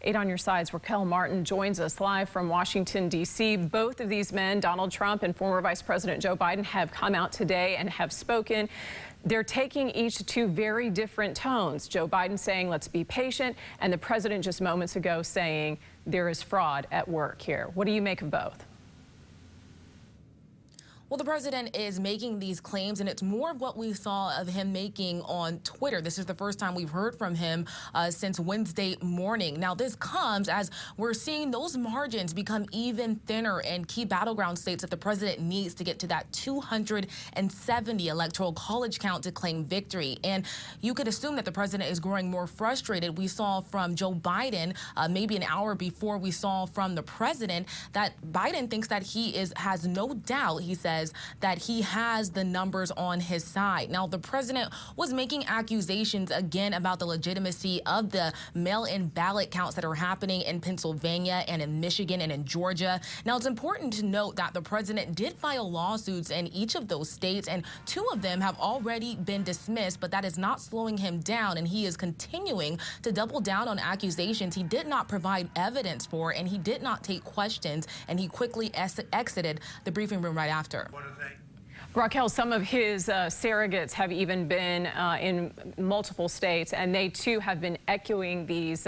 8 on your sides. Raquel Martin joins us live from Washington, D.C. Both of these men, Donald Trump and former Vice President Joe Biden, have come out today and have spoken. They're taking each to very different tones. Joe Biden saying, let's be patient, and the president just moments ago saying there is fraud at work here. What do you make of both? Well, the president is making these claims, and it's more of what we saw of him making on Twitter. This is the first time we've heard from him since Wednesday morning. Now, this comes as we're seeing those margins become even thinner in key battleground states that the president needs to get to that 270 electoral college count to claim victory. And you could assume that the president is growing more frustrated. We saw from Joe Biden maybe an hour before we saw from the president that Biden thinks that has no doubt, he said, that he has the numbers on his side. Now, the president was making accusations again about the legitimacy of the mail-in ballot counts that are happening in Pennsylvania and in Michigan and in Georgia. Now, it's important to note that the president did file lawsuits in each of those states, and 2 of them have already been dismissed, but that is not slowing him down, and he is continuing to double down on accusations he did not provide evidence for, and he did not take questions, and he quickly exited the briefing room right after. Raquel, some of his surrogates have even been in multiple states, and they too have been echoing these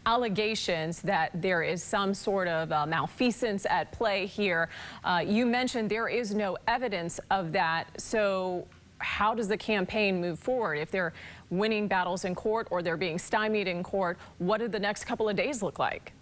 allegations that there is some sort of malfeasance at play here. You mentioned there is no evidence of that. So how does the campaign move forward? If they're winning battles in court or they're being stymied in court, what do the next couple of days look like?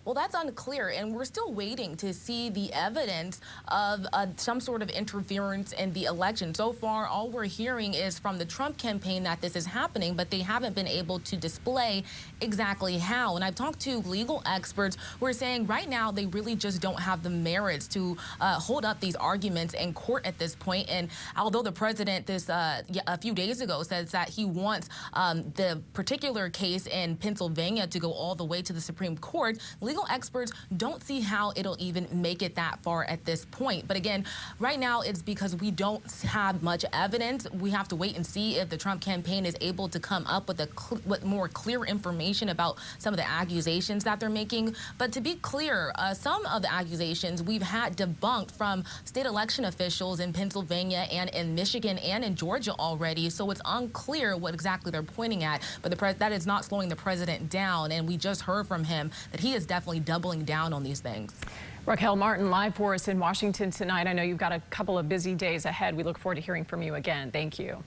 Well, that's unclear, and we're still waiting to see the evidence of some sort of interference in the election. So far, all we're hearing is from the Trump campaign that this is happening, but they haven't been able to display exactly how. And I've talked to legal experts who are saying right now they really just don't have the merits to hold up these arguments in court at this point. And although the president a few days ago says that he wants the particular case in Pennsylvania to go all the way to the Supreme Court, legal experts don't see how it'll even make it that far at this point. But again, right now it's because we don't have much evidence. We have to wait and see if the Trump campaign is able to come up with more clear information about some of the accusations that they're making. But to be clear, some of the accusations we've had debunked from state election officials in Pennsylvania and in Michigan and in Georgia already. So it's unclear what exactly they're pointing at. But that is not slowing the president down. And we just heard from him that he is definitely doubling down on these things. Raquel Martin, live for us in Washington tonight. I know you've got a couple of busy days ahead. We look forward to hearing from you again. Thank you.